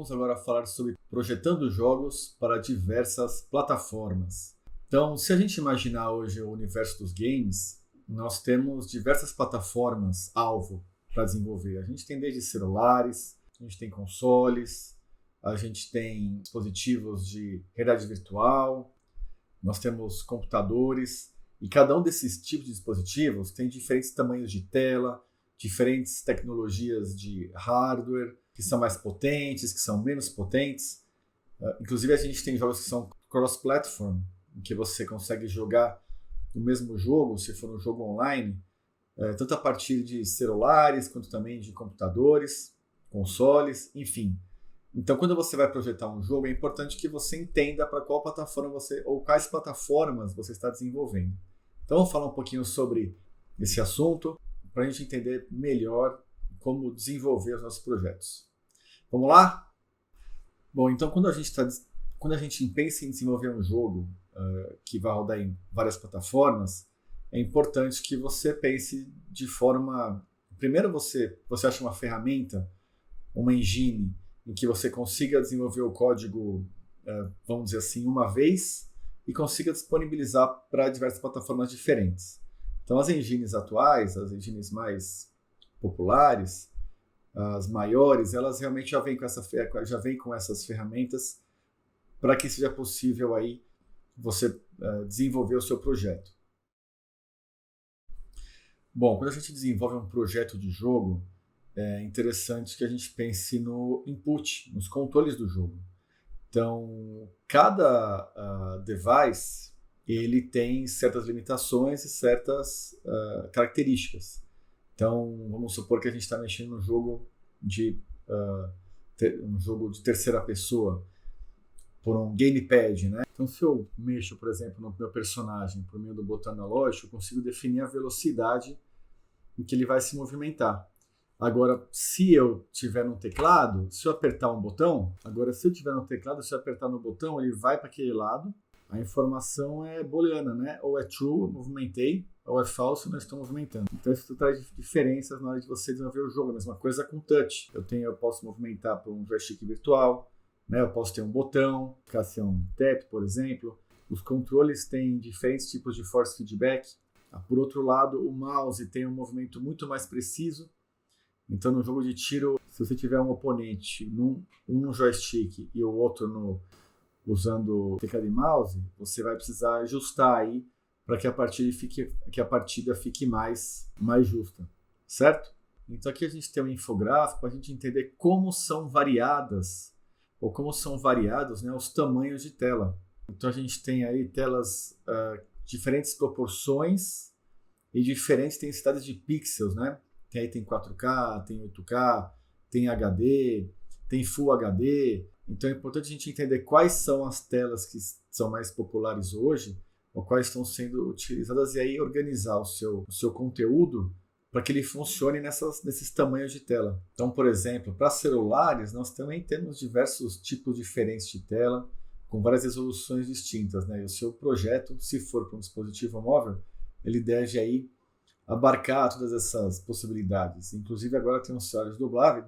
vamos agora falar sobre projetando jogos para diversas plataformas. Então, se a gente imaginar hoje o universo dos games, nós temos diversas plataformas alvo para desenvolver. A gente tem desde celulares, a gente tem consoles, a gente tem dispositivos de realidade virtual, nós temos computadores, e cada um desses tipos de dispositivos tem diferentes tamanhos de tela, diferentes tecnologias de hardware, que são mais potentes, que são menos potentes. Inclusive a gente tem jogos que são cross-platform, em que você consegue jogar o mesmo jogo, se for um jogo online, tanto a partir de celulares, quanto também de computadores, consoles, enfim. Então, quando você vai projetar um jogo, é importante que você entenda para qual plataforma ou quais plataformas você está desenvolvendo. Então, vamos falar um pouquinho sobre esse assunto, para a gente entender melhor como desenvolver os nossos projetos. Vamos lá? Bom, então quando a gente pensa em desenvolver um jogo que vai rodar em várias plataformas, é importante que você pense de forma... Primeiro você acha uma ferramenta, uma engine, em que você consiga desenvolver o código, vamos dizer assim, uma vez e consiga disponibilizar para diversas plataformas diferentes. Então as engines atuais, as engines mais populares, as maiores, elas realmente já vêm com essas ferramentas para que seja possível aí você desenvolver o seu projeto. Bom, quando a gente desenvolve um projeto de jogo, é interessante que a gente pense no input, nos controles do jogo. Então, cada device ele tem certas limitações e certas características. Então, vamos supor que a gente está mexendo num jogo de terceira pessoa por um gamepad, né? Então, se eu mexo, por exemplo, no meu personagem por meio do botão analógico, eu consigo definir a velocidade em que ele vai se movimentar. Agora, se eu tiver no teclado, se eu apertar um botão, se eu apertar no botão, ele vai para aquele lado, a informação é booleana, né? Ou é true, eu movimentei, ou é falso, não estou movimentando. Então isso traz diferenças na hora de você desenvolver o jogo. A mesma coisa com touch. Eu posso movimentar por um joystick virtual, né? Eu posso ter um botão, ficar ser um tap, por exemplo. Os controles têm diferentes tipos de force feedback. Por outro lado, o mouse tem um movimento muito mais preciso. Então, no jogo de tiro, se você tiver um oponente num joystick e o outro usando teclado e mouse, você vai precisar ajustar aí para que a partida fique mais justa, certo? Então, aqui a gente tem um infográfico para a gente entender como são variados, né, os tamanhos de tela. Então, a gente tem aí telas diferentes proporções e diferentes densidades de pixels, né? Aí tem 4K, tem 8K, tem HD, tem Full HD. Então é importante a gente entender quais são as telas que são mais populares hoje, ou quais estão sendo utilizadas, e aí organizar o seu conteúdo para que ele funcione nesses tamanhos de tela. Então, por exemplo, para celulares, nós também temos diversos tipos diferentes de tela, com várias resoluções distintas, né? E o seu projeto, se for para um dispositivo móvel, ele deve aí abarcar todas essas possibilidades. Inclusive agora tem uns celulares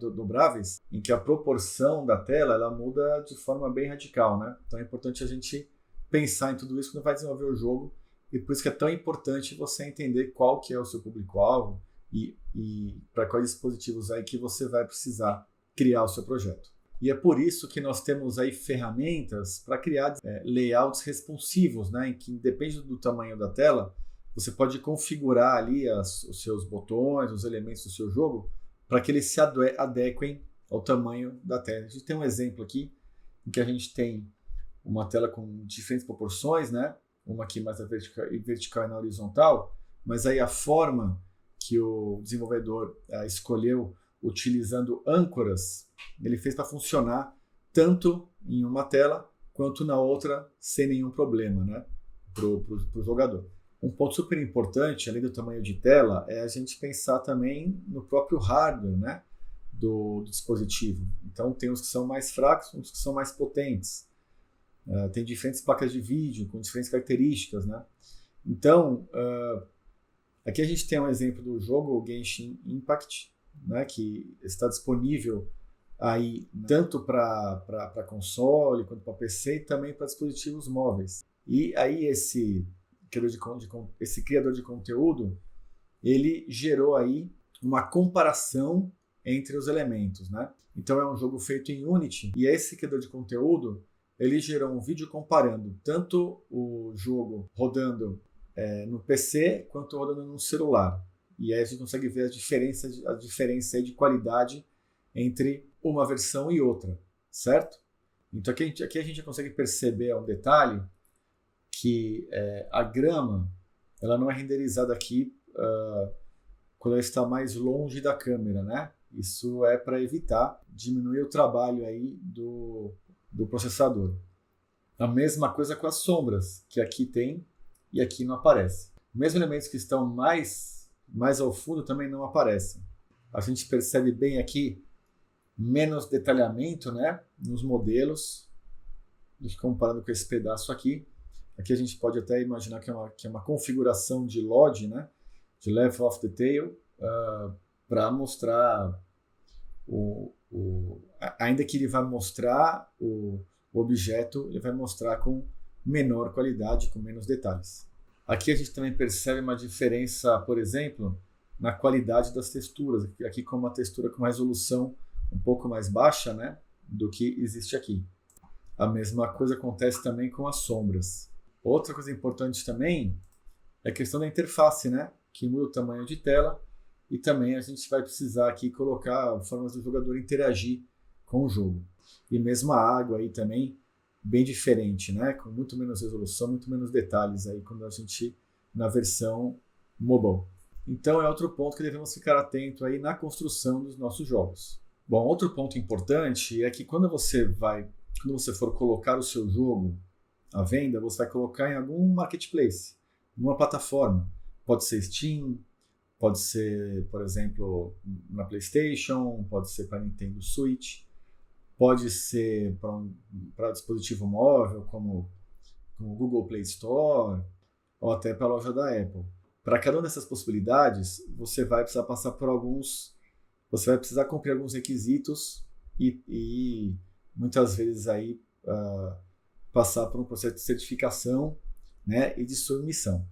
dobráveis em que a proporção da tela ela muda de forma bem radical, né? Então é importante a gente pensar em tudo isso quando vai desenvolver o jogo, e por isso que é tão importante você entender qual que é o seu público-alvo e para quais dispositivos aí que você vai precisar criar o seu projeto. E é por isso que nós temos aí ferramentas para criar layouts responsivos, né? Em que depende do tamanho da tela, você pode configurar ali os seus botões, os elementos do seu jogo, para que eles se adequem ao tamanho da tela. A gente tem um exemplo aqui, em que a gente tem uma tela com diferentes proporções, né? Uma aqui mais vertical e na horizontal, mas aí a forma que o desenvolvedor escolheu utilizando âncoras, ele fez para funcionar tanto em uma tela quanto na outra sem nenhum problema, né? Para o jogador. Um ponto super importante, além do tamanho de tela, é a gente pensar também no próprio hardware, né, do dispositivo. Então, tem uns que são mais fracos, uns que são mais potentes. Tem diferentes placas de vídeo com diferentes características, né? Então, aqui a gente tem um exemplo do jogo, o Genshin Impact, né, que está disponível aí tanto para console quanto para PC e também para dispositivos móveis. E aí esse criador de conteúdo, ele gerou aí uma comparação entre os elementos, né? Então é um jogo feito em Unity e esse criador de conteúdo, ele gerou um vídeo comparando tanto o jogo rodando no PC quanto rodando no celular. E aí a gente consegue ver a diferença de qualidade entre uma versão e outra, certo? Então aqui a gente consegue perceber um detalhe que a grama ela não é renderizada aqui quando ela está mais longe da câmera, né? Isso é para evitar diminuir o trabalho aí do processador. A mesma coisa com as sombras, que aqui tem e aqui não aparece. Mesmo elementos que estão mais ao fundo também não aparecem. A gente percebe bem aqui menos detalhamento, né, nos modelos, comparando com esse pedaço aqui. Aqui a gente pode até imaginar que é uma configuração de LOD, né, de Level of Detail, para mostrar ainda que ele vai mostrar o objeto, ele vai mostrar com menor qualidade, com menos detalhes. Aqui a gente também percebe uma diferença, por exemplo, na qualidade das texturas. Aqui com uma textura com resolução um pouco mais baixa, né, do que existe aqui. A mesma coisa acontece também com as sombras. Outra coisa importante também é a questão da interface, né, que muda o tamanho de tela e também a gente vai precisar aqui colocar formas do jogador interagir com o jogo. E mesmo a água aí também bem diferente, né, com muito menos resolução, muito menos detalhes aí quando a gente na versão mobile. Então é outro ponto que devemos ficar atento aí na construção dos nossos jogos. Bom, outro ponto importante é que quando você for colocar o seu jogo à venda, você vai colocar em algum marketplace, numa plataforma. Pode ser Steam, pode ser, por exemplo, na PlayStation, pode ser para Nintendo Switch, pode ser para dispositivo móvel, como o Google Play Store, ou até para a loja da Apple. Para cada uma dessas possibilidades, você vai precisar você vai precisar cumprir alguns requisitos e muitas vezes aí passar por um processo de certificação, né, e de submissão.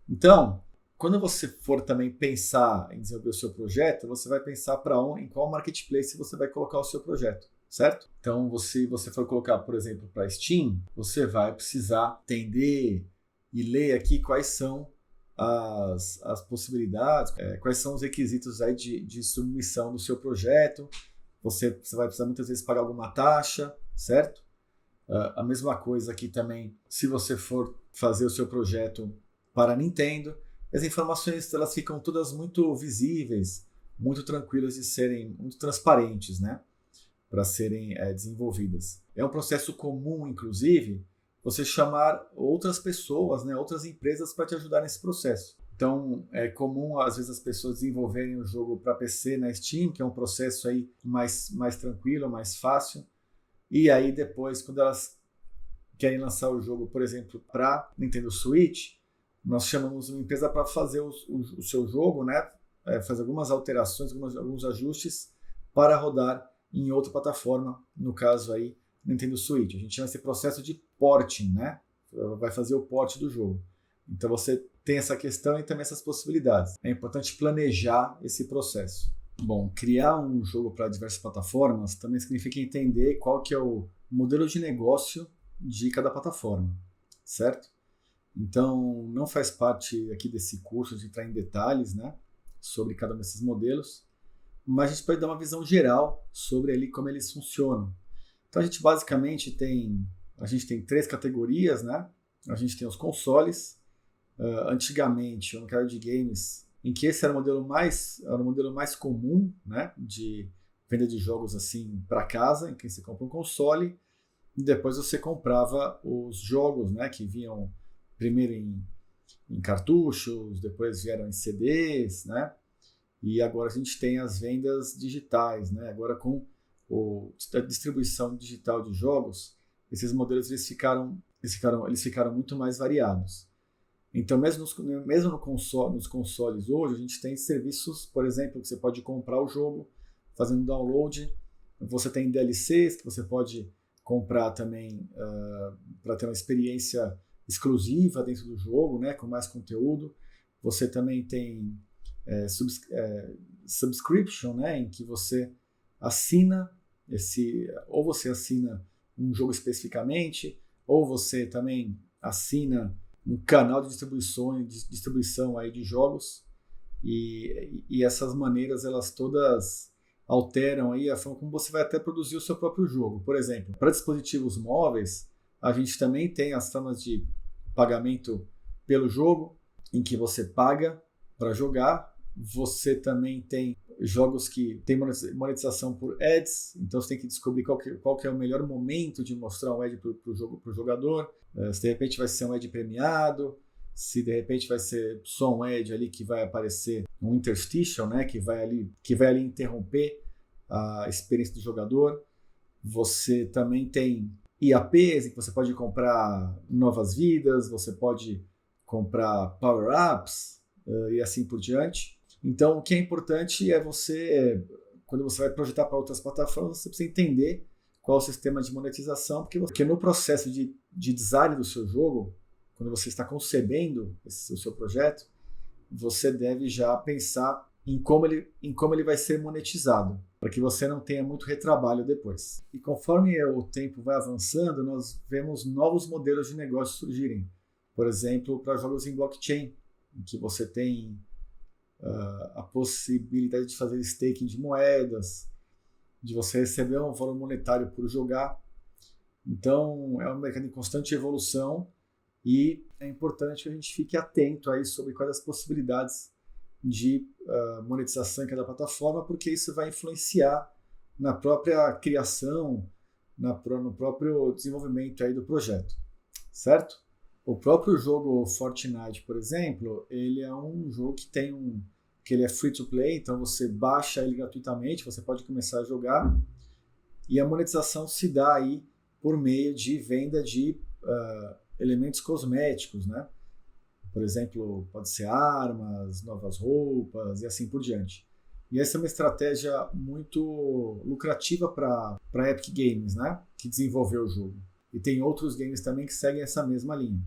Então, quando você for também pensar em desenvolver o seu projeto, você vai pensar em qual marketplace você vai colocar o seu projeto, certo? Então, se você for colocar, por exemplo, para Steam, você vai precisar entender e ler aqui quais são as possibilidades, quais são os requisitos aí de submissão do seu projeto. Você vai precisar muitas vezes pagar alguma taxa, certo? A mesma coisa aqui também, se você for fazer o seu projeto para a Nintendo, as informações elas ficam todas muito visíveis, muito tranquilas de serem, muito transparentes, né? Para serem desenvolvidas. É um processo comum, inclusive, você chamar outras pessoas, né, outras empresas para te ajudar nesse processo. Então, é comum, às vezes, as pessoas desenvolverem o jogo para PC na Steam, que é um processo aí mais tranquilo, mais fácil. E aí, depois, quando elas querem lançar o jogo, por exemplo, para Nintendo Switch, nós chamamos uma empresa para fazer o seu jogo, né, fazer algumas alterações, alguns ajustes para rodar em outra plataforma, no caso aí, Nintendo Switch. A gente chama esse processo de porting, né? Vai fazer o port do jogo. Então você tem essa questão e também essas possibilidades. É importante planejar esse processo. Bom, criar um jogo para diversas plataformas também significa entender qual que é o modelo de negócio de cada plataforma, certo? Então não faz parte aqui desse curso de entrar em detalhes, né, sobre cada um desses modelos, mas a gente pode dar uma visão geral sobre ali como eles funcionam. Então a gente basicamente tem 3 categorias, né? A gente tem os consoles. Antigamente, no mercado de games, em que esse era o modelo mais comum, né, de venda de jogos assim para casa, em que você compra um console e depois você comprava os jogos, né, que vinham primeiro em cartuchos, depois vieram em CDs, né? E agora a gente tem as vendas digitais, né? Agora com a distribuição digital de jogos, esses modelos eles ficaram muito mais variados. Então, mesmo nos consoles hoje, a gente tem serviços, por exemplo, que você pode comprar o jogo fazendo download Você tem DLCs que você pode comprar também para ter uma experiência exclusiva dentro do jogo, né, com mais conteúdo. Você também tem subscription, né, em que você assina ou você assina um jogo especificamente, ou você também assina um canal de distribuição aí de jogos, e essas maneiras elas todas alteram aí a forma como você vai até produzir o seu próprio jogo. Por exemplo, para dispositivos móveis, a gente também tem as formas de pagamento pelo jogo, em que você paga para jogar. Você também tem jogos que tem monetização por ads, então você tem que descobrir qual que é o melhor momento de mostrar um ad para o jogador. Se de repente vai ser um ad premiado, se de repente vai ser só um ad ali que vai aparecer um interstitial, né, que vai ali interromper a experiência do jogador. Você também tem IAPs, em que você pode comprar novas vidas, você pode comprar power-ups e assim por diante. Então, o que é importante é quando você vai projetar para outras plataformas, você precisa entender qual é o sistema de monetização, porque no processo de design do seu jogo, quando você está concebendo o seu projeto, você deve já pensar em como ele vai ser monetizado, para que você não tenha muito retrabalho depois. E conforme o tempo vai avançando, nós vemos novos modelos de negócio surgirem. Por exemplo, para jogos em blockchain, em que você tem a possibilidade de fazer staking de moedas, de você receber um valor monetário por jogar. Então, é um mercado em constante evolução e é importante que a gente fique atento aí sobre quais as possibilidades de monetização em cada plataforma, porque isso vai influenciar na própria criação, no próprio desenvolvimento aí do projeto, certo? O próprio jogo Fortnite, por exemplo, ele é um jogo que ele é free to play, então você baixa ele gratuitamente, você pode começar a jogar, e a monetização se dá aí por meio de venda de elementos cosméticos, né? Por exemplo, pode ser armas, novas roupas e assim por diante. E essa é uma estratégia muito lucrativa para a Epic Games, né? Que desenvolveu o jogo. E tem outros games também que seguem essa mesma linha.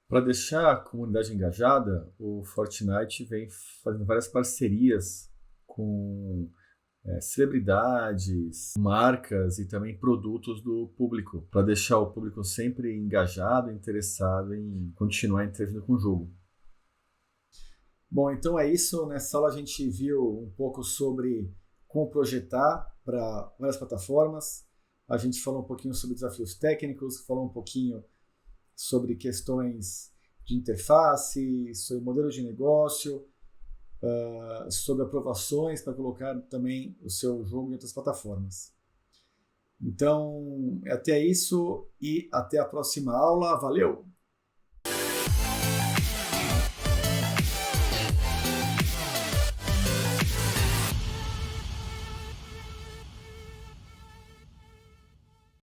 Para deixar a comunidade engajada, o Fortnite vem fazendo várias parcerias com celebridades, marcas e também produtos do público, para deixar o público sempre engajado, interessado em continuar interagindo com o jogo. Bom, então é isso. Nessa aula a gente viu um pouco sobre como projetar para várias plataformas. A gente falou um pouquinho sobre desafios técnicos, falou um pouquinho sobre questões de interface, sobre modelo de negócio, sobre aprovações para colocar também o seu jogo em outras plataformas. Então, até isso e até a próxima aula. Valeu!